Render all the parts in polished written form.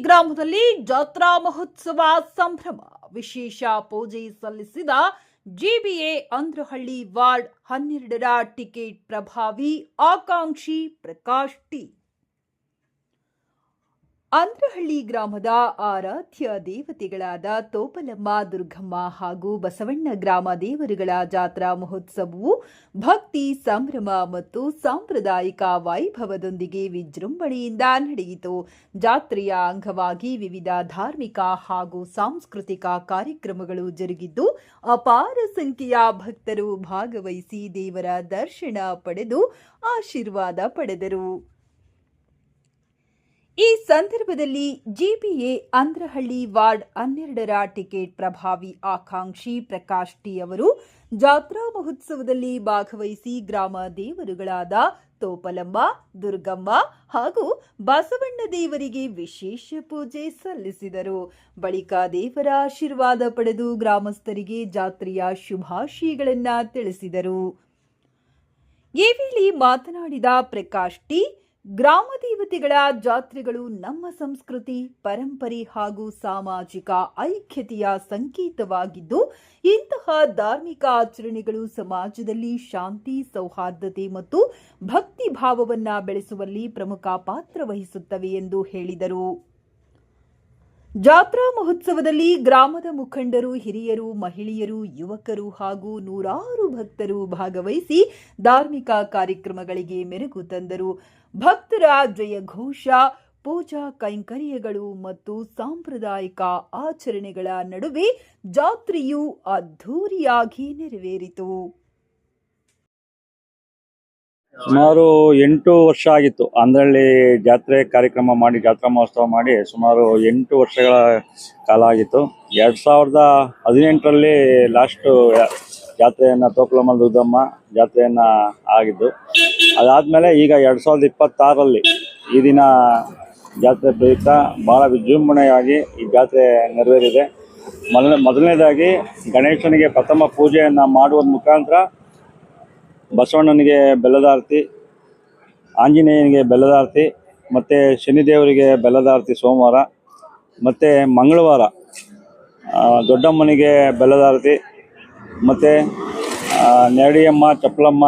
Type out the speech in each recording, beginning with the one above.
ಗ್ರಾಮದಲ್ಲಿ ಜಾತ್ರಾ ಮಹೋತ್ಸವ ಸಂಭ್ರಮ. ವಿಶೇಷ ಪೂಜೆ ಸಲ್ಲಿಸಿದ ಜಿಬಿಎ ಅಂದ್ರಹಳ್ಳಿ ವಾರ್ಡ್ 12ರ ಟಿಕೆಟ್ ಪ್ರಭಾವಿ ಆಕಾಂಕ್ಷಿ ಪ್ರಕಾಶ್ ಟಿ. ಅಂದ್ರಹಳ್ಳಿ ಗ್ರಾಮದ ಆರಾಧ್ಯ ದೇವತೆಗಳಾದ ತೋಪಲಮ್ಮ, ದುರ್ಗಮ್ಮ ಹಾಗೂ ಬಸವಣ್ಣ ಗ್ರಾಮ ದೇವರುಗಳ ಜಾತ್ರಾ ಮಹೋತ್ಸವವು ಭಕ್ತಿ, ಸಂಭ್ರಮ ಮತ್ತು ಸಾಂಪ್ರದಾಯಿಕ ವೈಭವದೊಂದಿಗೆ ವಿಜೃಂಭಣೆಯಿಂದ ನಡೆಯಿತು. ಜಾತ್ರೆಯ ಅಂಗವಾಗಿ ವಿವಿಧ ಧಾರ್ಮಿಕ ಹಾಗೂ ಸಾಂಸ್ಕೃತಿಕ ಕಾರ್ಯಕ್ರಮಗಳು ಜರುಗಿದ್ದು, ಅಪಾರ ಸಂಖ್ಯೆಯ ಭಕ್ತರು ಭಾಗವಹಿಸಿ ದೇವರ ದರ್ಶನ ಪಡೆದು ಆಶೀರ್ವಾದ ಪಡೆದರು. ಈ ಸಂದರ್ಭದಲ್ಲಿ ಜಿಬಿಎ ಅಂದ್ರಹಳ್ಳಿ ವಾರ್ಡ್ 12ರ ಟಿಕೆಟ್ ಪ್ರಭಾವಿ ಆಕಾಂಕ್ಷಿ ಪ್ರಕಾಶ್ ಟಿ ಅವರು ಜಾತ್ರಾ ಮಹೋತ್ಸವದಲ್ಲಿ ಭಾಗವಹಿಸಿ ಗ್ರಾಮ ದೇವರುಗಳಾದ ತೋಪಲಮ್ಮ, ದುರ್ಗಮ್ಮ ಹಾಗೂ ಬಸವಣ್ಣ ದೇವರಿಗೆ ವಿಶೇಷ ಪೂಜೆ ಸಲ್ಲಿಸಿದರು. ಬಳಿಕ ದೇವರ ಆಶೀರ್ವಾದ ಪಡೆದು ಗ್ರಾಮಸ್ಥರಿಗೆ ಜಾತ್ರೆಯ ಶುಭಾಶಯಗಳನ್ನು ತಿಳಿಸಿದರು. ಈ ವೇಳೆ ಮಾತನಾಡಿದ ಪ್ರಕಾಶ್ ಟಿ, ಗ್ರಾಮ ದೇವತೆಗಳ ಜಾತ್ರೆಗಳು ನಮ್ಮ ಸಂಸ್ಕೃತಿ, ಪರಂಪರೆ ಹಾಗೂ ಸಾಮಾಜಿಕ ಐಕ್ಯತೆಯ ಸಂಕೇತವಾಗಿದ್ದು, ಇಂತಹ ಧಾರ್ಮಿಕ ಆಚರಣೆಗಳು ಸಮಾಜದಲ್ಲಿ ಶಾಂತಿ, ಸೌಹಾರ್ದತೆ ಮತ್ತು ಭಕ್ತಿ ಭಾವವನ್ನು ಬೆಳೆಸುವಲ್ಲಿ ಪ್ರಮುಖ ಪಾತ್ರ ವಹಿಸುತ್ತವೆ ಎಂದು ಹೇಳಿದರು. ಜಾತ್ರಾ ಮಹೋತ್ಸವದಲ್ಲಿ ಗ್ರಾಮದ ಮುಖಂಡರು, ಹಿರಿಯರು, ಮಹಿಳೆಯರು, ಯುವಕರು ಹಾಗೂ ನೂರಾರು ಭಕ್ತರು ಭಾಗವಹಿಸಿ ಧಾರ್ಮಿಕ ಕಾರ್ಯಕ್ರಮಗಳಿಗೆ ಮೆರುಗು ತಂದರು. ಭಕ್ತರ ಜಯಘೋಷ, ಪೂಜಾ ಕೈಂಕರ್ಯಗಳು ಮತ್ತು ಸಾಂಪ್ರದಾಯಿಕ ಆಚರಣೆಗಳ ನಡುವೆ ಜಾತ್ರೆಯು ಅದ್ಧೂರಿಯಾಗಿ ನೆರವೇರಿತು. ಸುಮಾರು 8 ವರ್ಷ ಆಗಿತ್ತು ಅಂದ್ರಹಳ್ಳಿ ಜಾತ್ರೆ ಕಾರ್ಯಕ್ರಮ ಮಾಡಿ, ಜಾತ್ರಾ ಮಹೋತ್ಸವ ಮಾಡಿ ಸುಮಾರು 8 ವರ್ಷಗಳ ಕಾಲ ಆಗಿತ್ತು. 2018ರಲ್ಲಿ ಲಾಸ್ಟು ಜಾತ್ರೆಯನ್ನು ತೋಪಲಮ್ಮ, ದುರ್ಗಮ್ಮ ಜಾತ್ರೆಯನ್ನು ಆಗಿದ್ದು. ಅದಾದಮೇಲೆ ಈಗ 2026ರಲ್ಲಿ ಈ ದಿನ ಜಾತ್ರೆ ಪ್ರಯುಕ್ತ ಭಾಳ ವಿಜೃಂಭಣೆಯಾಗಿ ಈ ಜಾತ್ರೆ ನೆರವೇರಿದೆ. ಮೊದಲನೇದಾಗಿ ಗಣೇಶನಿಗೆ ಪ್ರಥಮ ಪೂಜೆಯನ್ನು ಮಾಡುವ ಮುಖಾಂತರ ಬಸವಣ್ಣನಿಗೆ ಬೆಲ್ಲದ ಆರತಿ, ಆಂಜನೇಯನಿಗೆ ಬೆಲ್ಲದ ಆರತಿ ಮತ್ತು ಶನಿದೇವರಿಗೆ ಬೆಲ್ಲದ ಆರತಿ ಸೋಮವಾರ, ಮತ್ತು ಮಂಗಳವಾರ ದೊಡ್ಡಮ್ಮನಿಗೆ ಬೆಲ್ಲದ ಆರತಿ, ಮತ್ತು ನೆರಡಿಯಮ್ಮ, ಚಪ್ಪಲಮ್ಮ,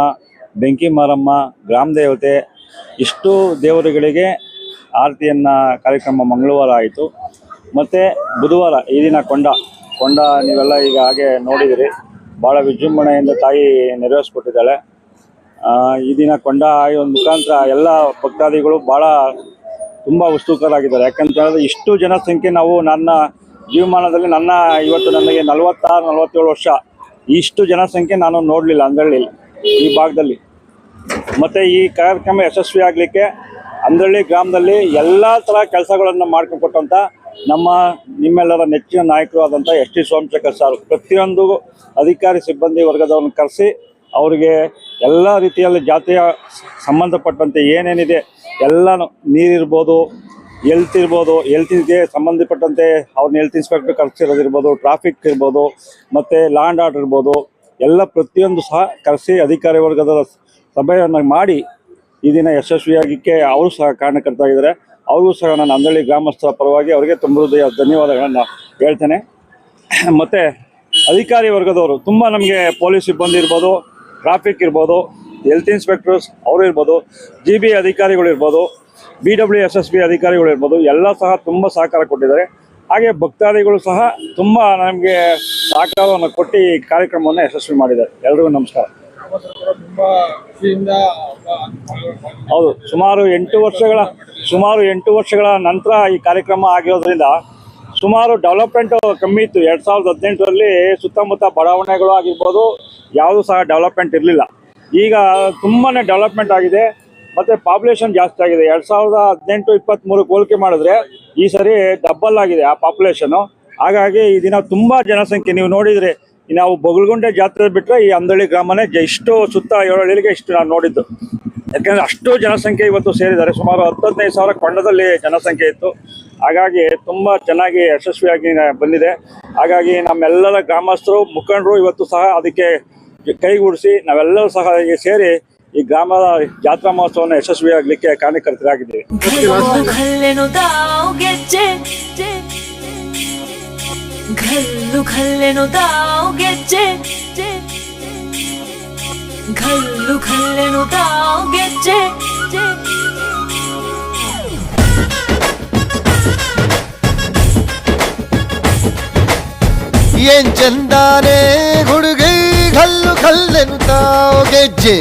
ಬೆಂಕಿ ಮಾರಮ್ಮ, ಗ್ರಾಮ ದೇವತೆ ಇಷ್ಟು ದೇವರುಗಳಿಗೆ ಆರತಿಯನ್ನು ಕಾರ್ಯಕ್ರಮ ಮಂಗಳವಾರ ಆಯಿತು. ಮತ್ತು ಬುಧವಾರ ಈ ದಿನ ಕೊಂಡ ನೀವೆಲ್ಲ ಈಗ ಹಾಗೆ ನೋಡಿದಿರಿ, ಭಾಳ ವಿಜೃಂಭಣೆಯಿಂದ ತಾಯಿ ನೆರವೇರಿಸ್ಕೊಟ್ಟಿದ್ದಾಳೆ. ಈ ದಿನ ಕೊಂಡ ಆಯೋ ಮುಖಾಂತರ ಎಲ್ಲ ಭಕ್ತಾದಿಗಳು ಭಾಳ ತುಂಬ ಉತ್ಸುಕರಾಗಿದ್ದಾರೆ. ಯಾಕಂತ ಹೇಳಿದ್ರೆ ಇಷ್ಟು ಜನಸಂಖ್ಯೆ ನಾವು ನನ್ನ ಜೀವಮಾನದಲ್ಲಿ ಇವತ್ತು ನನಗೆ 46-47 ವರ್ಷ ಇಷ್ಟು ಜನಸಂಖ್ಯೆ ನಾನು ನೋಡಲಿಲ್ಲ ಅಂದ್ರಹಳ್ಳಿ ಈ ಭಾಗದಲ್ಲಿ. ಮತ್ತು ಈ ಕಾರ್ಯಕ್ರಮ ಯಶಸ್ವಿ ಆಗಲಿಕ್ಕೆ ಅಂದ್ರಹಳ್ಳಿ ಗ್ರಾಮದಲ್ಲಿ ಎಲ್ಲ ಥರ ಕೆಲಸಗಳನ್ನು ಮಾಡ್ಕೊಂಡ್ಕೊಟ್ಟಂಥ ನಿಮ್ಮೆಲ್ಲರ ನೆಚ್ಚಿನ ನಾಯಕರು ಆದಂಥ ಎಸ್ ಟಿ ಸೋಮಶೇಖರ್ ಸರ್ ಪ್ರತಿಯೊಂದು ಅಧಿಕಾರಿ ಸಿಬ್ಬಂದಿ ವರ್ಗದವ್ರನ್ನ ಕರೆಸಿ ಅವರಿಗೆ ಎಲ್ಲ ರೀತಿಯಲ್ಲಿ ಜಾತ್ರೆಯ ಸಂಬಂಧಪಟ್ಟಂತೆ ಏನೇನಿದೆ ಎಲ್ಲನೂ, ನೀರಿರ್ಬೋದು, ಹೆಲ್ತಿಗೆ ಸಂಬಂಧಪಟ್ಟಂತೆ ಅವ್ರನ್ನ ಹೆಲ್ತ್ ಇನ್ಸ್ಪೆಕ್ಟರ್ ಕರೆಸಿರೋದಿರ್ಬೋದು, ಟ್ರಾಫಿಕ್ ಇರ್ಬೋದು, ಮತ್ತು ಲಾ ಆ್ಯಂಡ್ ಆರ್ಡರ್ ಇರ್ಬೋದು, ಎಲ್ಲ ಪ್ರತಿಯೊಂದು ಸಹ ಕರೆಸಿ ಅಧಿಕಾರಿ ವರ್ಗದ ಸಭೆಯನ್ನು ಮಾಡಿ ಈ ದಿನ ಯಶಸ್ವಿಯಾಗಿಕ್ಕೆ ಅವರು ಸಹ ಕಾರಣಕರ್ತಾಗಿದ್ದಾರೆ. ಅವ್ರಿಗೂ ಸಹ ನಾನು ಅಂದ್ರಹಳ್ಳಿ ಗ್ರಾಮಸ್ಥರ ಪರವಾಗಿ ಅವರಿಗೆ ತುಂಬ ಹೃದಯ ಧನ್ಯವಾದಗಳನ್ನು ಹೇಳ್ತೇನೆ. ಮತ್ತು ಅಧಿಕಾರಿ ವರ್ಗದವರು ತುಂಬ ನಮಗೆ ಪೊಲೀಸ್ ಸಿಬ್ಬಂದಿ ಇರ್ಬೋದು, ಟ್ರಾಫಿಕ್ ಇರ್ಬೋದು, ಹೆಲ್ತ್ ಇನ್ಸ್ಪೆಕ್ಟರ್ಸ್ ಅವರು ಇರ್ಬೋದು, GBA ಅಧಿಕಾರಿಗಳಿರ್ಬೋದು, BWSSB ಅಧಿಕಾರಿಗಳಿರ್ಬೋದು, ಎಲ್ಲ ಸಹ ತುಂಬ ಸಹಕಾರ ಕೊಟ್ಟಿದ್ದಾರೆ. ಹಾಗೆ ಭಕ್ತಾದಿಗಳು ಸಹ ತುಂಬ ನಮಗೆ ಸಹಕಾರವನ್ನು ಕೊಟ್ಟು ಈ ಕಾರ್ಯಕ್ರಮವನ್ನು ಯಶಸ್ವಿ ಮಾಡಿದ್ದಾರೆ. ಎಲ್ರಿಗೂ ನಮಸ್ಕಾರ. ಹೌದು, ಸುಮಾರು 8 ವರ್ಷಗಳ ನಂತರ ಈ ಕಾರ್ಯಕ್ರಮ ಆಗಿರೋದ್ರಿಂದ ಸುಮಾರು ಡೆವಲಪ್ಮೆಂಟ್ ಕಮ್ಮಿ ಇತ್ತು. 2018ರಲ್ಲಿ ಸುತ್ತಮುತ್ತ ಬಡಾವಣೆಗಳು ಆಗಿರ್ಬೋದು, ಯಾವುದೂ ಸಹ ಡೆವಲಪ್ಮೆಂಟ್ ಇರಲಿಲ್ಲ. ಈಗ ತುಂಬಾ ಡೆವಲಪ್ಮೆಂಟ್ ಆಗಿದೆ ಮತ್ತು ಪಾಪ್ಯುಲೇಷನ್ ಜಾಸ್ತಿ ಆಗಿದೆ. 2018-23 ಹೋಲಿಕೆ ಮಾಡಿದ್ರೆ ಈ ಸರಿ ಡಬಲ್ ಆಗಿದೆ ಆ ಪಾಪ್ಯುಲೇಷನು. ಹಾಗಾಗಿ ಈ ದಿನ ತುಂಬ ಜನಸಂಖ್ಯೆ ನೀವು ನೋಡಿದರೆ, ನಾವು ಬೊಗಲಗುಂಟೆ ಜಾತ್ರೆ ಬಿಟ್ಟರೆ ಈ ಅಂದ್ರಹಳ್ಳಿ ಗ್ರಾಮನೇ ಇಷ್ಟು ಸುತ್ತ 7 ಹಳ್ಳಿಗೆ ಇಷ್ಟು ನಾನು ನೋಡಿದ್ದು. ಯಾಕೆಂದರೆ ಅಷ್ಟು ಜನಸಂಖ್ಯೆ ಇವತ್ತು ಸೇರಿದ್ದಾರೆ. ಸುಮಾರು 10-15 ಸಾವಿರ ಕೊಂಡದಲ್ಲಿ ಜನಸಂಖ್ಯೆ ಇತ್ತು. ಹಾಗಾಗಿ ತುಂಬ ಚೆನ್ನಾಗಿ ಯಶಸ್ವಿಯಾಗಿ ಬಂದಿದೆ. ಹಾಗಾಗಿ ನಮ್ಮೆಲ್ಲರ ಗ್ರಾಮಸ್ಥರು, ಮುಖಂಡರು ಇವತ್ತು ಸಹ ಅದಕ್ಕೆ ಕೈಗೂಡಿಸಿ ನಾವೆಲ್ಲರೂ ಸಹ ಸೇರಿ ಈ ಗ್ರಾಮದ ಜಾತ್ರಾ ಮಹೋತ್ಸವವನ್ನು ಯಶಸ್ವಿಯಾಗಲಿಕ್ಕೆ ಕಾರಣಕರ್ತರಾಗಿದ್ದೀವಿ. घल्लू दाव ಗೆಜ್ಜೆ घल्लू दाव ಗೆಜ್ಜೆ घल्लू दाव ಗೆಜ್ಜೆ ಏನ್ ಚಂದಾನೆ ಹುಡುಗಿ ಕಲ್ಲು ಕಲ್ಲೆನುತ್ತಾವ್ ಗೆಜ್ಜೆ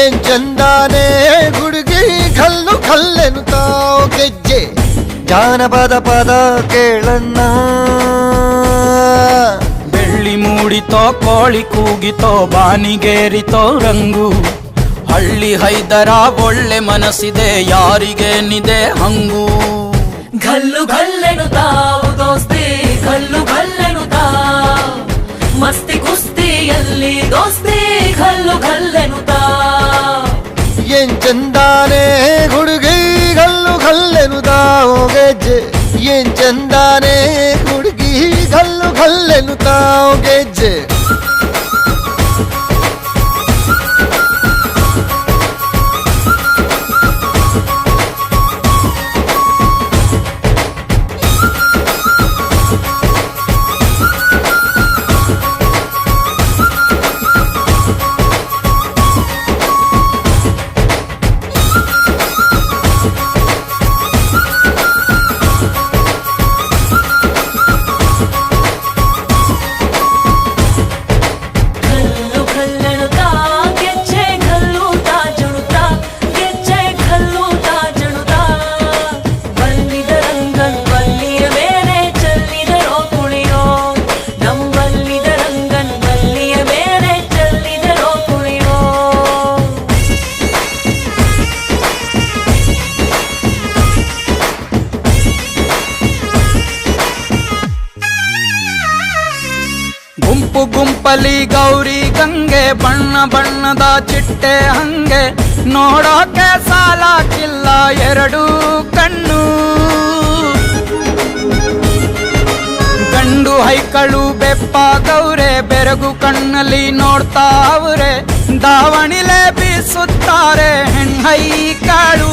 ಏನ್ ಚಂದಾನೆ ಹುಡುಗಿ ಕಲ್ಲು ಕಲ್ಲೆನುತ್ತಾವ್ ಗೆಜ್ಜೆ ಜಾನಪದ ಪದ ಕೇಳಣ್ಣ ಬೆಳ್ಳಿ ಮೂಡಿತೋ ಕೋಳಿ ಕೂಗಿತೋ ಬಾನಿಗೇರಿತೋ ರಂಗು ಹಳ್ಳಿ ಹೈದರ ಒಳ್ಳೆ ಮನಸ್ಸಿದೆ ಯಾರಿಗೇನಿದೆ ಹಂಗು घल्लू दाव ದೋಸ್ತಿ घल्लू दाव ಮಸ್ತಿ ಕುಸ್ತಿಯಲ್ಲಿ ದೋಸ್ತಿ घल्लू दाव ಏನ್ ಚಂದಾನೆ ಹುಡುಗಿ ಕಲ್ಲು ಕಲ್ಲೆನುತ್ತಾವ್ ಗೆಜ್ಜೆ ಏನ್ ಚಂದಾನೆ ಹುಡುಗಿ ಕಲ್ಲು ಕಲ್ಲೆನುತ್ತಾವ್ ಗೆಜ್ಜೆ ಗುಂಪು ಗುಂಪಲಿ ಗೌರಿ ಗಂಗೆ ಬಣ್ಣ ಬಣ್ಣದ ಚಿಟ್ಟೆ ಹಂಗೆ ನೋಡೋಕೆ ಸಾಲಾಕಿಲ್ಲ ಎರಡು ಕಣ್ಣು ಗಂಡು ಹೈಕಳು ಬೆಪ್ಪಾಗವ್ರೆ ಬೆರಗು ಕಣ್ಣಲ್ಲಿ ನೋಡ್ತಾವ್ರೆ ದಾವಣಿಲೆ ಬೀಸುತ್ತಾರೆ ಹೆಣ್ಣೈಕಳು